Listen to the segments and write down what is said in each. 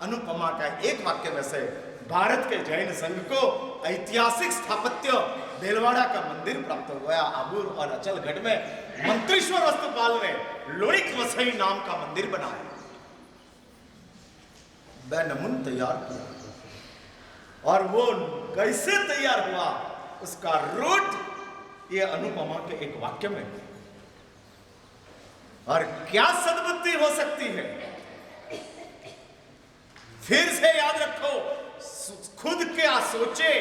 अनुपमा का एक वाक्य में से भारत के जैन संघ को ऐतिहासिक स्थापत्य देलवाड़ा का मंदिर प्राप्त हो गया। आबूर और अचलगढ़ में मंत्रीश्वर वस्तुपाल ने लोणिक वसई नाम का मंदिर बनाया, बैनमुन तैयार किया। और वो कैसे तैयार हुआ उसका रूट ये अनुपमा के एक वाक्य में। और क्या सद्बुद्धि हो सकती है, फिर से याद रखो, खुद क्या सोचे,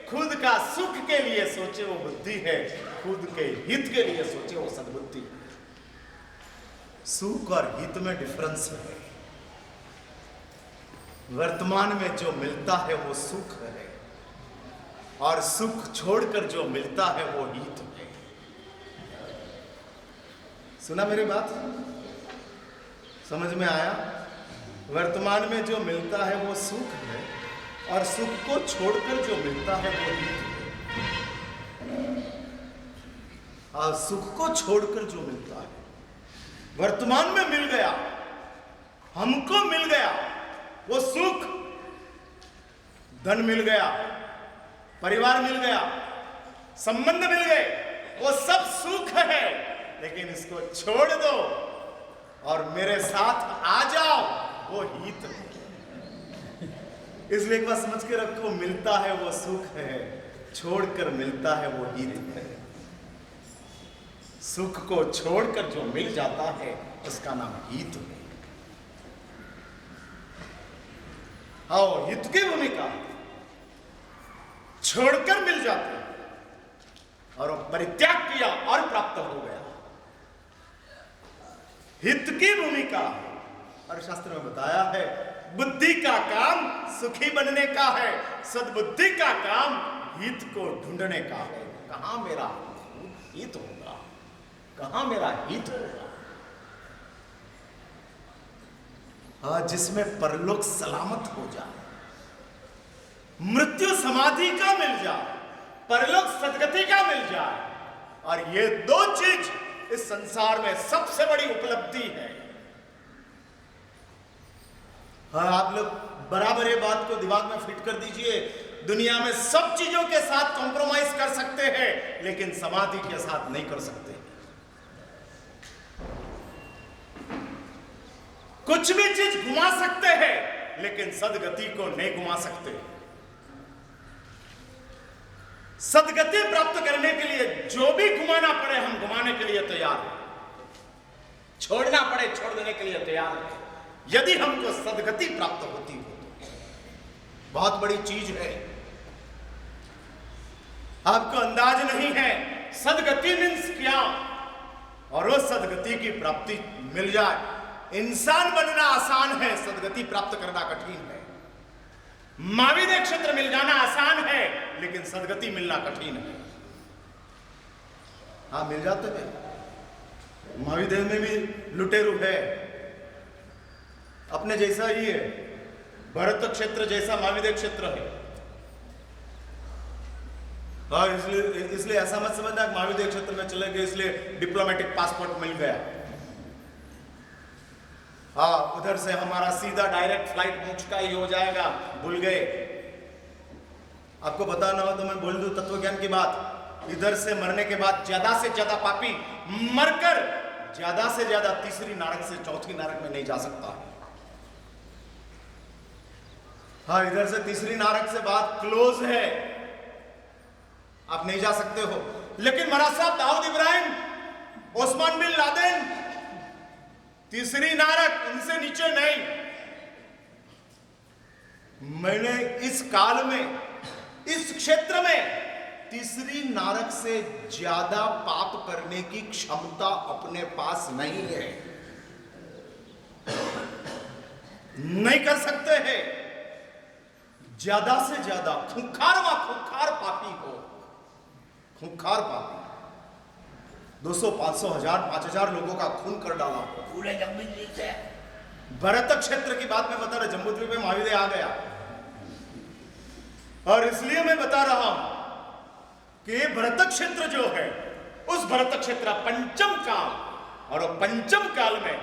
खुद का सुख के लिए सोचे वो बुद्धि है, खुद के हित के लिए सोचे वो सद्बुद्धि। सुख और हित में डिफरेंस है। वर्तमान में जो मिलता है वो सुख है, और सुख छोड़कर जो मिलता है वो हित है। सुना मेरी बात, समझ में आया? वर्तमान में जो मिलता है वो सुख है, और सुख को छोड़कर जो मिलता है वो हित है। और सुख को छोड़कर जो मिलता है, वर्तमान में मिल गया, हमको मिल गया वो सुख, धन मिल गया, परिवार मिल गया, संबंध मिल गए, वो सब सुख है। लेकिन इसको छोड़ दो और मेरे साथ आ जाओ, वो हित है। इसलिए एक बार समझ के रखो, मिलता है वो सुख है, छोड़कर मिलता है वो हित है। सुख को छोड़कर जो मिल जाता है उसका नाम हित है। आओ, हित की भूमिका छोड़कर मिल जाते हैं, और परित्याग किया और प्राप्त हो गया। हित की भूमिका, और शास्त्र में बताया है, बुद्धि का काम सुखी बनने का है, सद्बुद्धि का काम हित को ढूंढने का है। कहां मेरा हित होगा, कहां मेरा हित होगा? हाँ, जिसमें परलोक सलामत हो जाए, मृत्यु समाधि का मिल जाए, परलोक सदगति का मिल जाए। और ये दो चीज इस संसार में सबसे बड़ी उपलब्धि है। हाँ, आप लोग बराबर ये बात को दिमाग में फिट कर दीजिए। दुनिया में सब चीजों के साथ कॉम्प्रोमाइज कर सकते हैं, लेकिन समाधि के साथ नहीं कर सकते। कुछ भी चीज घुमा सकते हैं, लेकिन सदगति को नहीं घुमा सकते। सदगति प्राप्त करने के लिए जो भी घुमाना पड़े हम घुमाने के लिए तैयार हैं, छोड़ना पड़े छोड़ देने के लिए तैयार हैं, यदि हमको सदगति प्राप्त होती हो तो। बहुत बड़ी चीज है, आपको अंदाज नहीं है सदगति मीन्स क्या। और वो सदगति की प्राप्ति मिल जाए, इंसान बनना आसान है, सदगति प्राप्त करना कठिन है। महाविदेह क्षेत्र मिल जाना आसान है, लेकिन सदगति मिलना कठिन है। हाँ, मिल जाते हैं, महाविदेह में भी लुटेरू है, अपने जैसा ही है, भरत क्षेत्र जैसा महाविदेह क्षेत्र है। हाँ, इसलिए ऐसा मत समझना महाविदेह क्षेत्र में चले गए इसलिए डिप्लोमेटिक पासपोर्ट मिल गया। हाँ, उधर से हमारा सीधा डायरेक्ट फ्लाइट मोक्ष का ही हो जाएगा, भूल गए। आपको बताना हो तो मैं बोल दूं तत्व ज्ञान की बात। इधर से मरने के बाद ज्यादा से ज्यादा पापी मरकर ज्यादा से ज्यादा तीसरी नरक से चौथी नरक में नहीं जा सकता। हाँ, इधर से तीसरी नरक से बात क्लोज है, आप नहीं जा सकते हो। लेकिन महाराज साहब, दाऊद इब्राहिम, ओस्मान बिन लादेन, तीसरी नारक, इनसे नीचे नहीं। मैंने इस काल में, इस क्षेत्र में तीसरी नारक से ज्यादा पाप करने की क्षमता अपने पास नहीं है, नहीं कर सकते हैं। ज्यादा से ज्यादा खूंखार पापी हो, खूंखार पापी 200, 500, 1000, 5000 लोगों का खून कर डाला पूरे जम्बूद्वीप से। भरत क्षेत्र की बात मैं बता रहा, जम्बूद्वीप में महाविदेह आ गया। और इसलिए मैं बता रहा हूं कि भरत क्षेत्र जो है, उस भरत क्षेत्र पंचम काल, और पंचम काल में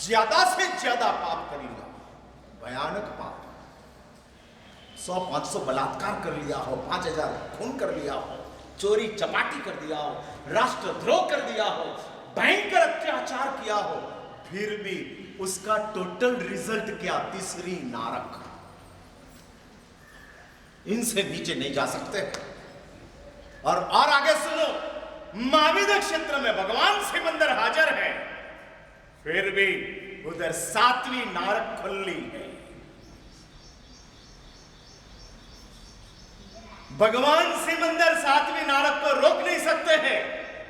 ज्यादा से ज्यादा पाप करेगा। भयानक पाप। 100-500 बलात्कार कर लिया हो, 5000 खून कर लिया हो, चोरी चपाटी कर दिया हो, राष्ट्रद्रोह कर दिया हो, भयंकर अत्याचार किया हो, फिर भी उसका टोटल रिजल्ट क्या? तीसरी नारक। इनसे नीचे नहीं जा सकते। और आगे सुनो, महाविद क्षेत्र में भगवान सिकंदर हाजिर है, फिर भी उधर 7वीं नारक खुली है। भगवान सिकंदर 7वीं नारक को रोक नहीं सकते हैं,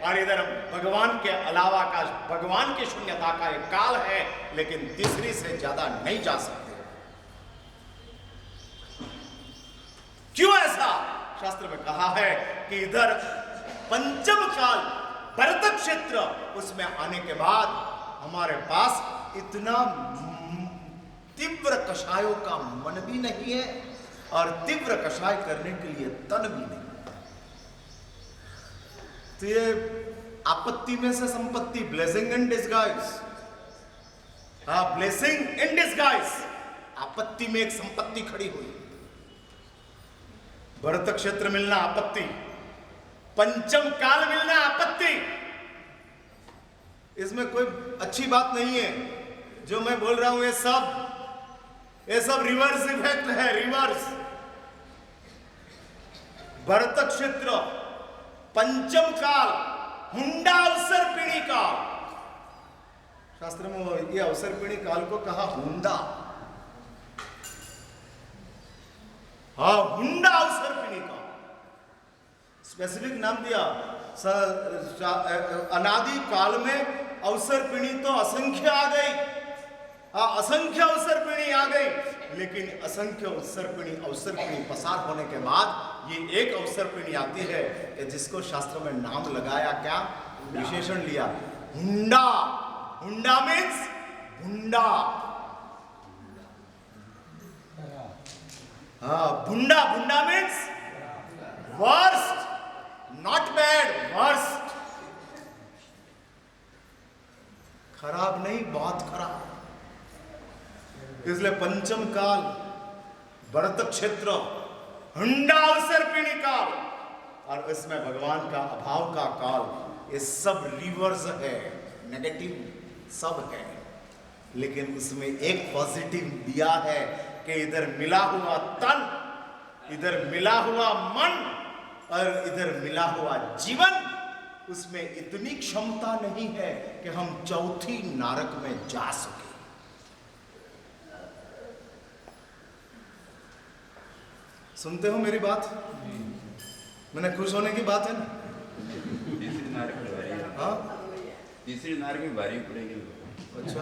और इधर भगवान के अलावा का, भगवान की शून्यता का एक काल है, लेकिन तीसरी से ज्यादा नहीं जा सकते। क्यों ऐसा? शास्त्र में कहा है कि इधर पंचम काल भरत क्षेत्र, उसमें आने के बाद हमारे पास इतना तीव्र कषायों का मन भी नहीं है, और तीव्र कषाय करने के लिए तन भी नहीं। तो ये आपत्ति में से संपत्ति, ब्लेसिंग इन डिस्गाइज। हाँ, ब्लेसिंग इन डिस्गाइज। आपत्ति में एक संपत्ति खड़ी हुई। भरत क्षेत्र मिलना आपत्ति, पंचम काल मिलना आपत्ति। इसमें कोई अच्छी बात नहीं है। जो मैं बोल रहा हूं ये सब रिवर्स इफेक्ट है, रिवर्स। भरत क्षेत्र, पंचम काल, हुंडा अवसर पीढ़ी काल। शास्त्र में ये अवसर पीढ़ी काल को कहा हुंडा। हाँ, हुंडा अवसर पीढ़ी काल, स्पेसिफिक नाम दिया। अनादि काल में अवसर पीढ़ी तो असंख्य आ गई। हाँ, असंख्य अवसर पीढ़ी आ गई, लेकिन असंख्य अवसर पीढ़ी पसार होने के बाद ये एक अवसर पीढ़ी आती है कि जिसको शास्त्र में नाम लगाया, क्या विशेषण लिया? हुंडा। हुंडा मीन्स भुंडा। हाँ, भुंडा। भुंडा means worst, not bad, worst. खराब नहीं, बहुत खराब। इसलिए पंचम काल, भरत क्षेत्र, हुंडा अवसर पीढ़ी काल, और इसमें भगवान का अभाव का काल, ये सब रिवर्स है, नेगेटिव सब है। लेकिन उसमें एक पॉजिटिव दिया है कि इधर मिला हुआ तन, इधर मिला हुआ मन, और इधर मिला हुआ जीवन, उसमें इतनी क्षमता नहीं है कि हम चौथी नारक में जा सके। सुनते हो मेरी बात? मैंने खुश होने की बात है ना? तीसरी नारक में भारी पड़ेगी। अच्छा।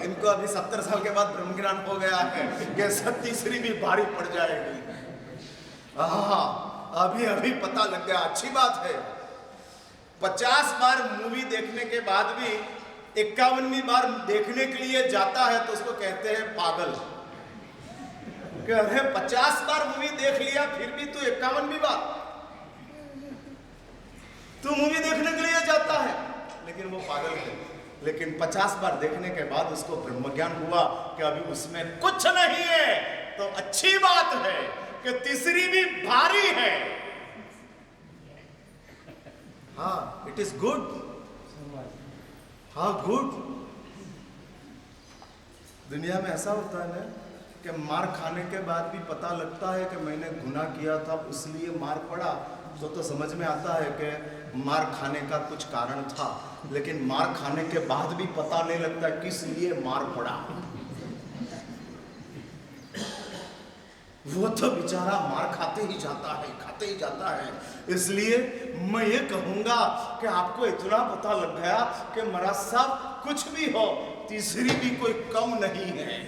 इनको अभी 70 साल के बाद ब्रह्म ज्ञान हो गया है कि तीसरी भी भारी पड़ जाएगी। अभी पता लग गया। अच्छी बात है। 50 बार मूवी देखने के बाद भी 51वीं बार देखने के लिए जाता है तो उसको कहते हैं पागल। कि अरे 50 बार मूवी देख लिया फिर भी तू 51वीं बार तू मूवी देखने के लिए जाता है, लेकिन वो पागल है। लेकिन 50 बार देखने के बाद उसको ब्रह्मज्ञान हुआ कि अभी उसमें कुछ नहीं है, तो अच्छी बात है कि तीसरी भी भारी है। हाँ, इट इज गुड। हाँ, गुड। दुनिया में ऐसा होता है ना कि मार खाने के बाद भी पता लगता है कि मैंने गुनाह किया था इसलिए मार पड़ा, तो समझ में आता है कि मार खाने का कुछ कारण था। लेकिन मार खाने के बाद भी पता नहीं लगता किस लिए मार पड़ा। वो तो बेचारा मार खाते ही जाता है, खाते ही जाता है। इसलिए मैं ये कहूंगा कि आपको इतना पता लग गया कि महाराज साहब कुछ भी हो, तीसरी भी कोई कम नहीं है।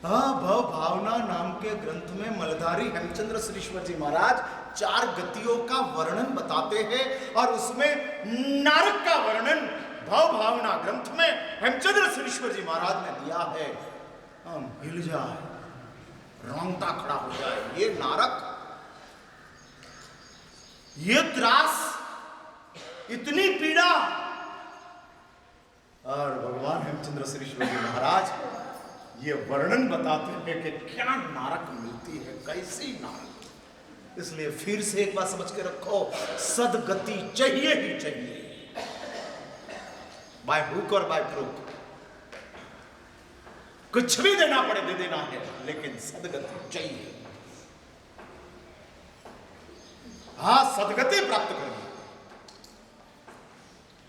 हाँ, भव भावना नाम के ग्रंथ में मलधारी हेमचंद्र श्रीश्वर जी महाराज 4 गतियों का वर्णन बताते हैं, और उसमें नारक का वर्णन भव भावना ग्रंथ में हेमचंद्र श्रीश्वर जी महाराज ने दिया है। हम हिल जाए, रोंगटा खड़ा हो जाए। ये नारक, ये त्रास, इतनी पीड़ा, और भगवान हेमचंद्र श्री शिवाजी महाराज ये वर्णन बताते हैं कि क्या नारक मिलती है, कैसी नारक। इसलिए फिर से एक बात समझ के रखो, सदगति चाहिए ही चाहिए, बाय हुक और बाय क्रुक। कुछ भी देना पड़े दे देना है, लेकिन सदगति चाहिए। हाँ, सदगति प्राप्त करनी।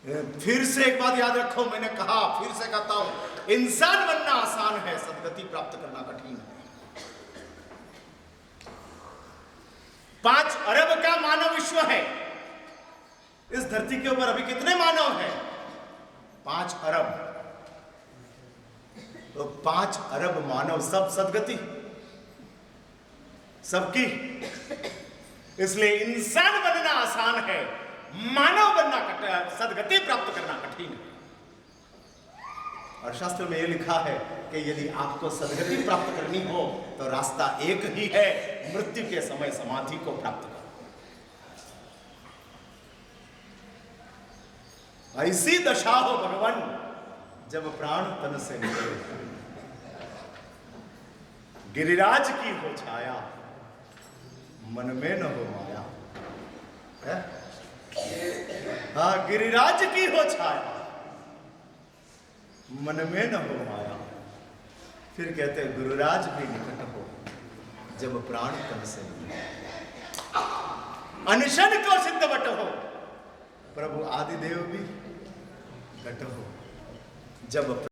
फिर से एक बात याद रखो, मैंने कहा फिर से कहता हूं, इंसान बनना आसान है, सदगति प्राप्त करना कठिन है। 5 अरब का मानव विश्व है। इस धरती के ऊपर अभी कितने मानव हैं? 5 अरब। तो 5 अरब मानव सब सदगति सबकी। इसलिए इंसान बनना आसान है, मानव बनना सदगति प्राप्त करना कठिन है। और शास्त्र में यह लिखा है कि यदि आपको सदगति प्राप्त करनी हो तो रास्ता एक ही है, मृत्यु के समय समाधि को प्राप्त करो। ऐसी दशा हो भगवान जब प्राण तन से निकले, गिरिराज की हो छाया, मन में न हो माया है? हाँ, गिरिराज की हो छाया, मन में न हो माया। फिर कहते हैं गुरुराज भी निकट हो, जब प्राण तन से निकले। अनशन को सिद्ध बट हो, प्रभु आदिदेव भी घट हो, जब